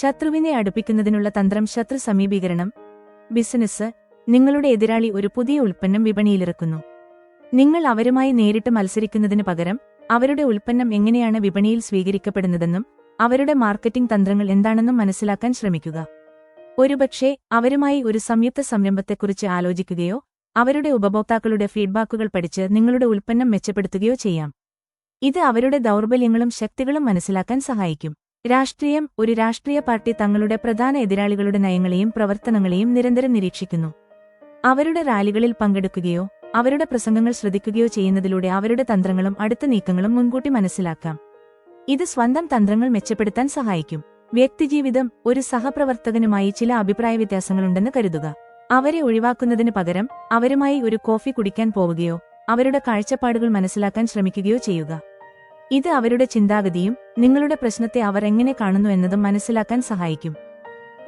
ശത്രുവിനെ അടുപ്പിക്കുന്നതിനുള്ള തന്ത്രം. ശത്രു സമീപീകരണം. ബിസിനസ്. നിങ്ങളുടെ എതിരാളി ഒരു പുതിയ ഉൽപ്പന്നം വിപണിയിലിറക്കുന്നു. നിങ്ങൾ അവരുമായി നേരിട്ട് മത്സരിക്കുന്നതിനു പകരം അവരുടെ ഉൽപ്പന്നം എങ്ങനെയാണ് വിപണിയിൽ സ്വീകരിക്കപ്പെടുന്നതെന്നും അവരുടെ മാർക്കറ്റിംഗ് തന്ത്രങ്ങൾ എന്താണെന്നും മനസ്സിലാക്കാൻ ശ്രമിക്കുക. ഒരുപക്ഷേ അവരുമായി ഒരു സംയുക്ത സംരംഭത്തെക്കുറിച്ച് ആലോചിക്കുകയോ അവരുടെ ഉപഭോക്താക്കളുടെ ഫീഡ്ബാക്കുകൾ പഠിച്ച് നിങ്ങളുടെ ഉൽപ്പന്നം മെച്ചപ്പെടുത്തുകയോ ചെയ്യാം. ഇത് അവരുടെ ദൗർബല്യങ്ങളും ശക്തികളും മനസ്സിലാക്കാൻ സഹായിക്കും. രാഷ്ട്രീയം. ഒരു രാഷ്ട്രീയ പാർട്ടി തങ്ങളുടെ പ്രധാന എതിരാളികളുടെ നയങ്ങളെയും പ്രവർത്തനങ്ങളെയും നിരന്തരം നിരീക്ഷിക്കുന്നു. അവരുടെ റാലികളിൽ പങ്കെടുക്കുകയോ അവരുടെ പ്രസംഗങ്ങൾ ശ്രദ്ധിക്കുകയോ ചെയ്യുന്നതിലൂടെ അവരുടെ തന്ത്രങ്ങളും അടുത്ത നീക്കങ്ങളും മുൻകൂട്ടി മനസ്സിലാക്കാം. ഇത് സ്വന്തം തന്ത്രങ്ങൾ മെച്ചപ്പെടുത്താൻ സഹായിക്കും. വ്യക്തിജീവിതം. ഒരു സഹപ്രവർത്തകനുമായി ചില അഭിപ്രായ വ്യത്യാസങ്ങളുണ്ടെന്ന് കരുതുക. അവരെ ഒഴിവാക്കുന്നതിന് പകരം അവരുമായി ഒരു കോഫി കുടിക്കാൻ പോവുകയോ അവരുടെ കാഴ്ചപ്പാടുകൾ മനസ്സിലാക്കാൻ ശ്രമിക്കുകയോ ചെയ്യുക. ഇത് അവരുടെ ചിന്താഗതിയും നിങ്ങളുടെ പ്രശ്നത്തെ അവർ എങ്ങനെ കാണുന്നു എന്നതും മനസ്സിലാക്കാൻ സഹായിക്കും.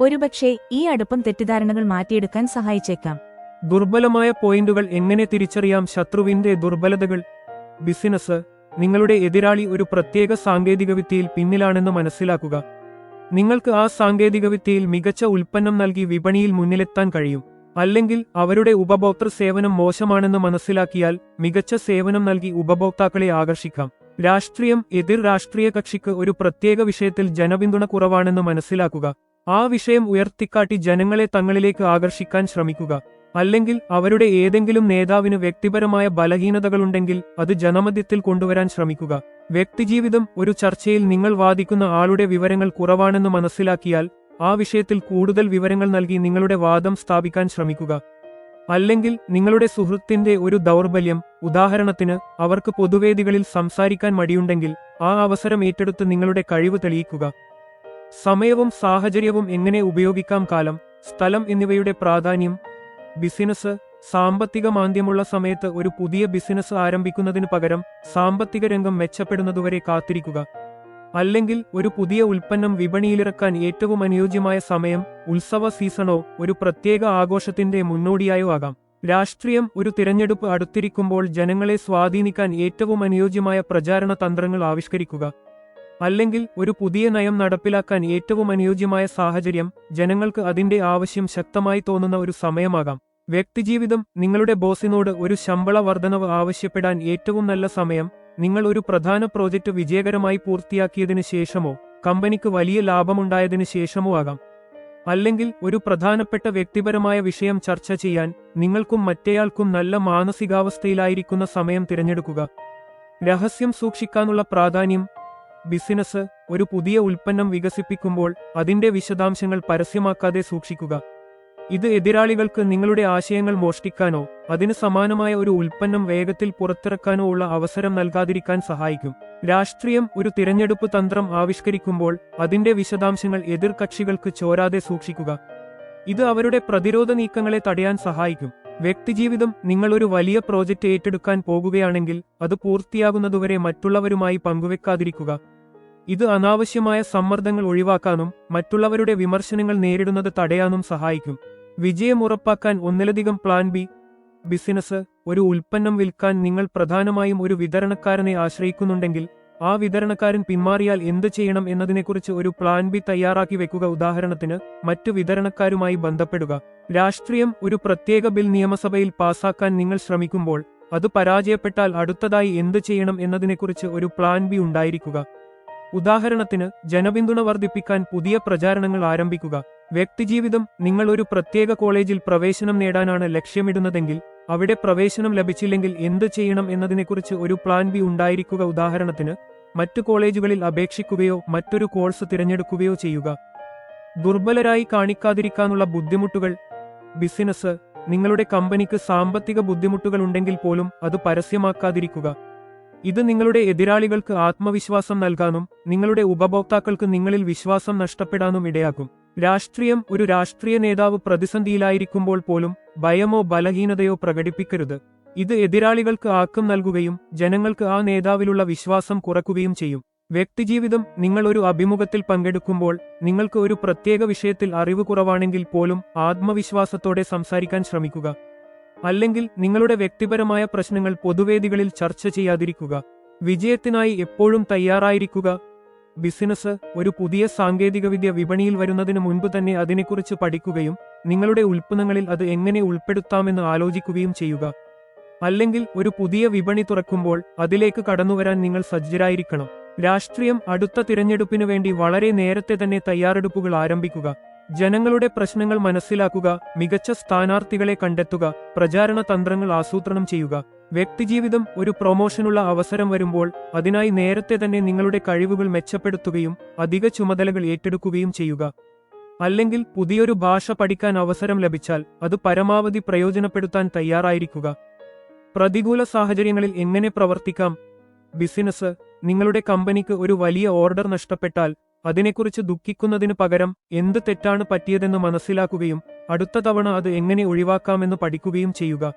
ഒരുപക്ഷേ ഈ അടുപ്പം തെറ്റിദ്ധാരണകൾ മാറ്റിയെടുക്കാൻ സഹായിച്ചേക്കാം. ദുർബലമായ പോയിന്റുകൾ എങ്ങനെ തിരിച്ചറിയാം? ശത്രുവിന്റെ ദുർബലതകൾ. ബിസിനസ്. നിങ്ങളുടെ എതിരാളി ഒരു പ്രത്യേക സാങ്കേതികവിദ്യയിൽ പിന്നിലാണെന്ന് മനസ്സിലാക്കുക. നിങ്ങൾക്ക് ആ സാങ്കേതികവിദ്യയിൽ മികച്ച ഉൽപ്പന്നം നൽകി വിപണിയിൽ മുന്നിലെത്താൻ കഴിയും. അല്ലെങ്കിൽ അവരുടെ ഉപഭോക്തൃ സേവനം മോശമാണെന്ന് മനസ്സിലാക്കിയാൽ മികച്ച സേവനം നൽകി ഉപഭോക്താക്കളെ ആകർഷിക്കാം. രാഷ്ട്രീയം. എതിർ രാഷ്ട്രീയ കക്ഷിക്ക് ഒരു പ്രത്യേക വിഷയത്തിൽ ജനപിന്തുണ കുറവാണെന്ന് മനസ്സിലാക്കുക. ആ വിഷയം ഉയർത്തിക്കാട്ടി ജനങ്ങളെ തങ്ങളിലേക്ക് ആകർഷിക്കാൻ ശ്രമിക്കുക. അല്ലെങ്കിൽ അവരുടെ ഏതെങ്കിലും നേതാവിന് വ്യക്തിപരമായ ബലഹീനതകളുണ്ടെങ്കിൽ അത് ജനമധ്യത്തിൽ കൊണ്ടുവരാൻ ശ്രമിക്കുക. വ്യക്തിജീവിതം. ഒരു ചർച്ചയിൽ നിങ്ങൾ വാദിക്കുന്ന ആളുടെ വിവരങ്ങൾ കുറവാണെന്ന് മനസ്സിലാക്കിയാൽ ആ വിഷയത്തിൽ കൂടുതൽ വിവരങ്ങൾ നൽകി നിങ്ങളുടെ വാദം സ്ഥാപിക്കാൻ ശ്രമിക്കുക. അല്ലെങ്കിൽ നിങ്ങളുടെ സുഹൃത്തിന്റെ ഒരു ദൗർബല്യം, ഉദാഹരണത്തിന് അവർക്ക് പൊതുവേദികളിൽ സംസാരിക്കാൻ മടിയുണ്ടെങ്കിൽ ആ അവസരം ഏറ്റെടുത്ത് നിങ്ങളുടെ കഴിവ് തെളിയിക്കുക. സമയവും സാഹചര്യവും എങ്ങനെ ഉപയോഗിക്കാം? കാലം, സ്ഥലം എന്നിവയുടെ പ്രാധാന്യം. ബിസിനസ്. സാമ്പത്തിക മാന്ദ്യമുള്ള സമയത്ത് ഒരു പുതിയ ബിസിനസ് ആരംഭിക്കുന്നതിനു പകരം സാമ്പത്തിക രംഗം മെച്ചപ്പെടുന്നതുവരെ കാത്തിരിക്കുക. അല്ലെങ്കിൽ ഒരു പുതിയ ഉൽപ്പന്നം വിപണിയിലിറക്കാൻ ഏറ്റവും അനുയോജ്യമായ സമയം ഉത്സവ സീസണോ ഒരു പ്രത്യേക ആഘോഷത്തിന്റെ മുന്നോടിയായോ ആകാം. രാഷ്ട്രീയം. ഒരു തിരഞ്ഞെടുപ്പ് അടുത്തിരിക്കുമ്പോൾ ജനങ്ങളെ സ്വാധീനിക്കാൻ ഏറ്റവും അനുയോജ്യമായ പ്രചാരണ തന്ത്രങ്ങൾ ആവിഷ്കരിക്കുക. അല്ലെങ്കിൽ ഒരു പുതിയ നയം നടപ്പിലാക്കാൻ ഏറ്റവും അനുയോജ്യമായ സാഹചര്യം ജനങ്ങൾക്ക് അതിന്റെ ആവശ്യം ശക്തമായി തോന്നുന്ന ഒരു സമയമാകാം. വ്യക്തിജീവിതം. നിങ്ങളുടെ ബോസിനോട് ഒരു ശമ്പള വർധനവ് ആവശ്യപ്പെടാൻ ഏറ്റവും നല്ല സമയം നിങ്ങൾ ഒരു പ്രധാന പ്രോജക്റ്റ് വിജയകരമായി പൂർത്തിയാക്കിയതിനു ശേഷമോ കമ്പനിക്ക് വലിയ ലാഭമുണ്ടായതിനു ശേഷമോ ആകാം. അല്ലെങ്കിൽ ഒരു പ്രധാനപ്പെട്ട വ്യക്തിപരമായ വിഷയം ചർച്ച ചെയ്യാൻ നിങ്ങൾക്കും മറ്റേയാൾക്കും നല്ല മാനസികാവസ്ഥയിലായിരിക്കുന്ന സമയം തിരഞ്ഞെടുക്കുക. രഹസ്യം സൂക്ഷിക്കാനുള്ള പ്രാധാന്യം. ബിസിനസ്. ഒരു പുതിയ ഉൽപ്പന്നം വികസിപ്പിക്കുമ്പോൾ അതിന്റെ വിശദാംശങ്ങൾ പരസ്യമാക്കാതെ സൂക്ഷിക്കുക. ഇത് എതിരാളികൾക്ക് നിങ്ങളുടെ ആശയങ്ങൾ മോഷ്ടിക്കാനോ അതിന് സമാനമായ ഒരു ഉൽപ്പന്നം വേഗത്തിൽ പുറത്തിറക്കാനോ ഉള്ള അവസരം നൽകാതിരിക്കാൻ സഹായിക്കും. രാഷ്ട്രീയം. ഒരു തിരഞ്ഞെടുപ്പ് തന്ത്രം ആവിഷ്കരിക്കുമ്പോൾ അതിന്റെ വിശദാംശങ്ങൾ എതിർ കക്ഷികൾക്ക് ചോരാതെ സൂക്ഷിക്കുക. ഇത് അവരുടെ പ്രതിരോധ നീക്കങ്ങളെ തടയാൻ സഹായിക്കും. വ്യക്തിജീവിതം. നിങ്ങൾ ഒരു വലിയ പ്രോജക്റ്റ് ഏറ്റെടുക്കാൻ പോകുകയാണെങ്കിൽ അത് പൂർത്തിയാകുന്നതുവരെ മറ്റുള്ളവരുമായി പങ്കുവെക്കാതിരിക്കുക. ഇത് അനാവശ്യമായ സമ്മർദ്ദങ്ങൾ ഒഴിവാക്കാനും മറ്റുള്ളവരുടെ വിമർശനങ്ങൾ നേരിടുന്നത് തടയാനും സഹായിക്കും. വിജയം ഉറപ്പാക്കാൻ ഒന്നിലധികം പ്ലാൻ ബി. ബിസിനസ്. ഒരു ഉൽപ്പന്നം വിൽക്കാൻ നിങ്ങൾ പ്രധാനമായും ഒരു വിതരണക്കാരനെ ആശ്രയിക്കുന്നുണ്ടെങ്കിൽ ആ വിതരണക്കാരൻ പിന്മാറിയാൽ എന്ത് ചെയ്യണം എന്നതിനെക്കുറിച്ച് ഒരു പ്ലാൻ ബി തയ്യാറാക്കി വെക്കുക. ഉദാഹരണത്തിന് മറ്റു വിതരണക്കാരുമായി ബന്ധപ്പെടുക. രാഷ്ട്രീയം. ഒരു പ്രത്യേക ബിൽ നിയമസഭയിൽ പാസാക്കാൻ നിങ്ങൾ ശ്രമിക്കുമ്പോൾ അത് പരാജയപ്പെട്ടാൽ അടുത്തതായി എന്ത് ചെയ്യണം എന്നതിനെക്കുറിച്ച് ഒരു പ്ലാൻ ബി ഉണ്ടായിരിക്കുക. ഉദാഹരണത്തിന് ജനപിന്തുണ വർദ്ധിപ്പിക്കാൻ പുതിയ പ്രചാരണങ്ങൾ ആരംഭിക്കുക. വ്യക്തിജീവിതം. നിങ്ങൾ ഒരു പ്രത്യേക കോളേജിൽ പ്രവേശനം നേടാനാണ് ലക്ഷ്യമിടുന്നതെങ്കിൽ അവിടെ പ്രവേശനം ലഭിച്ചില്ലെങ്കിൽ എന്ത് ചെയ്യണം എന്നതിനെക്കുറിച്ച് ഒരു പ്ലാൻ ബി ഉണ്ടായിരിക്കുക. ഉദാഹരണത്തിന് മറ്റു കോളേജുകളിൽ അപേക്ഷിക്കുകയോ മറ്റൊരു കോഴ്സ് തിരഞ്ഞെടുക്കുകയോ ചെയ്യുക. ദുർബലരായി കാണിക്കാതിരിക്കാനുള്ള ബുദ്ധിമുട്ടുകൾ. ബിസിനസ്. നിങ്ങളുടെ കമ്പനിക്ക് സാമ്പത്തിക ബുദ്ധിമുട്ടുകൾ ഉണ്ടെങ്കിൽ പോലും അത് പരസ്യമാക്കാതിരിക്കുക. ഇത് നിങ്ങളുടെ എതിരാളികൾക്ക് ആത്മവിശ്വാസം നൽകാനും നിങ്ങളുടെ ഉപഭോക്താക്കൾക്ക് നിങ്ങളിൽ വിശ്വാസം നഷ്ടപ്പെടാനും ഇടയാക്കും. രാഷ്ട്രീയം. ഒരു രാഷ്ട്രീയ നേതാവ് പ്രതിസന്ധിയിലായിരിക്കുമ്പോൾ പോലും ഭയമോ ബലഹീനതയോ പ്രകടിപ്പിക്കരുത്. ഇത് എതിരാളികൾക്ക് ആക്കം നൽകുകയും ജനങ്ങൾക്ക് ആ നേതാവിലുള്ള വിശ്വാസം കുറയ്ക്കുകയും ചെയ്യും. വ്യക്തിജീവിതം. നിങ്ങൾ ഒരു അഭിമുഖത്തിൽ പങ്കെടുക്കുമ്പോൾ നിങ്ങൾക്ക് ഒരു പ്രത്യേക വിഷയത്തിൽ അറിവ് കുറവാണെങ്കിൽ പോലും ആത്മവിശ്വാസത്തോടെ സംസാരിക്കാൻ ശ്രമിക്കുക. അല്ലെങ്കിൽ നിങ്ങളുടെ വ്യക്തിപരമായ പ്രശ്നങ്ങൾ പൊതുവേദികളിൽ ചർച്ച ചെയ്യാതിരിക്കുക. വിജയത്തിനായി എപ്പോഴും തയ്യാറായിരിക്കുക. ബിസിനസ് ഒരു പുതിയ സാങ്കേതികവിദ്യ വിപണിയിൽ വരുന്നതിന് മുൻപ് തന്നെ അതിനെക്കുറിച്ച് പഠിക്കുകയും നിങ്ങളുടെ ഉൽപ്പന്നങ്ങളിൽ അത് എങ്ങനെ ഉൾപ്പെടുത്താമെന്ന് ആലോചിക്കുകയും ചെയ്യുക. അല്ലെങ്കിൽ ഒരു പുതിയ വിപണി തുറക്കുമ്പോൾ അതിലേക്ക് കടന്നുവരാൻ നിങ്ങൾ സജ്ജരായിരിക്കണം. രാഷ്ട്രീയം അടുത്ത തിരഞ്ഞെടുപ്പിനു വേണ്ടി വളരെ നേരത്തെ തന്നെ തയ്യാറെടുപ്പുകൾ ആരംഭിക്കുക. ജനങ്ങളുടെ പ്രശ്നങ്ങൾ മനസ്സിലാക്കുക, മികച്ച സ്ഥാനാർത്ഥികളെ കണ്ടെത്തുക, പ്രചാരണ തന്ത്രങ്ങൾ ആസൂത്രണം ചെയ്യുക. വ്യക്തിജീവിതം ഒരു പ്രൊമോഷനുള്ള അവസരം വരുമ്പോൾ അതിനായി നേരത്തെ തന്നെ നിങ്ങളുടെ കഴിവുകൾ മെച്ചപ്പെടുത്തുകയും അധിക ചുമതലകൾ ഏറ്റെടുക്കുകയും ചെയ്യുക. അല്ലെങ്കിൽ പുതിയൊരു ഭാഷ പഠിക്കാൻ അവസരം ലഭിച്ചാൽ അത് പരമാവധി പ്രയോജനപ്പെടുത്താൻ തയ്യാറായിരിക്കുക. പ്രതികൂല സാഹചര്യങ്ങളിൽ എങ്ങനെ പ്രവർത്തിക്കാം? ബിസിനസ് നിങ്ങളുടെ കമ്പനിക്ക് ഒരു വലിയ ഓർഡർ നഷ്ടപ്പെട്ടാൽ അതിനെക്കുറിച്ച് ദുഃഖിക്കുന്നതിനു പകരം എന്ത് തെറ്റാണ് പറ്റിയതെന്ന് മനസ്സിലാക്കുകയും അടുത്ത തവണ അത് എങ്ങനെ ഒഴിവാക്കാമെന്ന് പഠിക്കുകയും ചെയ്യുക.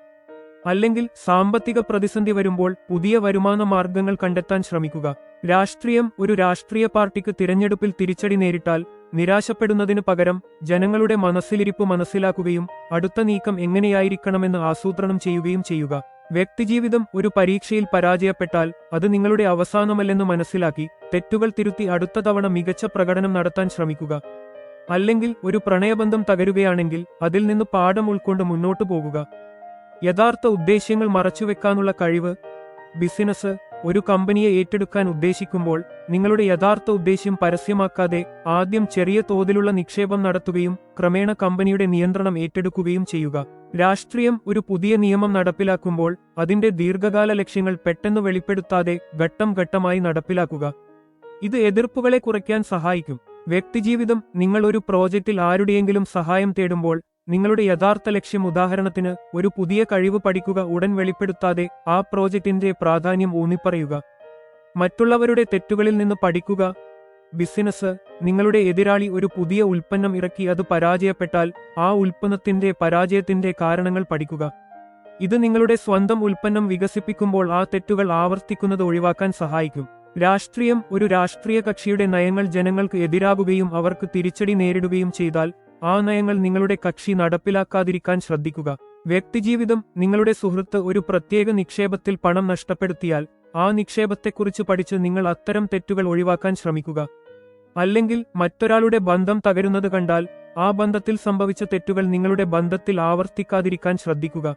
അല്ലെങ്കിൽ സാമ്പത്തിക പ്രതിസന്ധി വരുമ്പോൾ പുതിയ വരുമാന മാർഗങ്ങൾ കണ്ടെത്താൻ ശ്രമിക്കുക. രാഷ്ട്രീയം ഒരു രാഷ്ട്രീയ പാർട്ടിക്ക് തിരഞ്ഞെടുപ്പിൽ തിരിച്ചടി നേരിട്ടാൽ നിരാശപ്പെടുന്നതിനു പകരം ജനങ്ങളുടെ മനസ്സിലിരിപ്പ് മനസ്സിലാക്കുകയും അടുത്ത നീക്കം എങ്ങനെയായിരിക്കണമെന്ന് ആസൂത്രണം ചെയ്യുകയും ചെയ്യുക. വ്യക്തിജീവിതം ഒരു പരീക്ഷയിൽ പരാജയപ്പെട്ടാൽ അത് നിങ്ങളുടെ അവസാനമല്ലെന്ന് മനസ്സിലാക്കി തെറ്റുകൾ തിരുത്തി അടുത്ത തവണ മികച്ച പ്രകടനം നടത്താൻ ശ്രമിക്കുക. അല്ലെങ്കിൽ ഒരു പ്രണയബന്ധം തകരുകയാണെങ്കിൽ അതിൽ നിന്ന് പാഠം ഉൾക്കൊണ്ട് മുന്നോട്ടു പോകുക. യഥാർത്ഥ ഉദ്ദേശ്യങ്ങൾ മറച്ചുവെക്കാനുള്ള കഴിവ്. ബിസിനസ് ഒരു കമ്പനിയെ ഏറ്റെടുക്കാൻ ഉദ്ദേശിക്കുമ്പോൾ നിങ്ങളുടെ യഥാർത്ഥ ഉദ്ദേശ്യം പരസ്യമാക്കാതെ ആദ്യം ചെറിയ തോതിലുള്ള നിക്ഷേപം നടത്തുകയും ക്രമേണ കമ്പനിയുടെ നിയന്ത്രണം ഏറ്റെടുക്കുകയും ചെയ്യുക. രാഷ്ട്രീയം ഒരു പുതിയ നിയമം നടപ്പിലാക്കുമ്പോൾ അതിന്റെ ദീർഘകാല ലക്ഷ്യങ്ങൾ പെട്ടെന്ന് വെളിപ്പെടുത്താതെ ഘട്ടം ഘട്ടമായി നടപ്പിലാക്കുക. ഇത് എതിർപ്പുകളെ കുറയ്ക്കാൻ സഹായിക്കും. വ്യക്തിജീവിതം നിങ്ങൾ ഒരു പ്രോജക്റ്റിൽ ആരുടെയെങ്കിലും സഹായം തേടുമ്പോൾ നിങ്ങളുടെ യഥാർത്ഥ ലക്ഷ്യം, ഉദാഹരണത്തിന് ഒരു പുതിയ കഴിവ് പഠിക്കുക, ഉടൻ വെളിപ്പെടുത്താതെ ആ പ്രോജക്റ്റിന്റെ പ്രാധാന്യം ഊന്നിപ്പറയുക. മറ്റുള്ളവരുടെ തെറ്റുകളിൽ നിന്ന് പഠിക്കുക. ബിസിനസ് നിങ്ങളുടെ എതിരാളി ഒരു പുതിയ ഉൽപ്പന്നം ഇറക്കി അത് പരാജയപ്പെട്ടാൽ ആ ഉൽപ്പന്നത്തിന്റെ പരാജയത്തിന്റെ കാരണങ്ങൾ പഠിക്കുക. ഇത് നിങ്ങളുടെ സ്വന്തം ഉൽപ്പന്നം വികസിപ്പിക്കുമ്പോൾ ആ തെറ്റുകൾ ആവർത്തിക്കുന്നത് ഒഴിവാക്കാൻ സഹായിക്കും. രാഷ്ട്രീയം ഒരു രാഷ്ട്രീയ കക്ഷിയുടെ നയങ്ങൾ ജനങ്ങൾക്ക് എതിരാകുകയും അവർക്ക് തിരിച്ചടി നേരിടുകയും ചെയ്താൽ ആ നയങ്ങൾ നിങ്ങളുടെ കക്ഷി നടപ്പിലാക്കാതിരിക്കാൻ ശ്രദ്ധിക്കുക. വ്യക്തിജീവിതം നിങ്ങളുടെ സുഹൃത്ത് ഒരു പ്രത്യേക നിക്ഷേപത്തിൽ പണം നഷ്ടപ്പെടുത്തിയാൽ ആ നിക്ഷേപത്തെക്കുറിച്ച് പഠിച്ച് നിങ്ങൾ അത്തരം തെറ്റുകൾ ഒഴിവാക്കാൻ ശ്രമിക്കുക. അല്ലെങ്കിൽ മറ്റൊരാളുടെ ബന്ധം തകരുന്നത് കണ്ടാൽ ആ ബന്ധത്തിൽ സംഭവിച്ച തെറ്റുകൾ നിങ്ങളുടെ ബന്ധത്തിൽ ആവർത്തിക്കാതിരിക്കാൻ ശ്രദ്ധിക്കുക.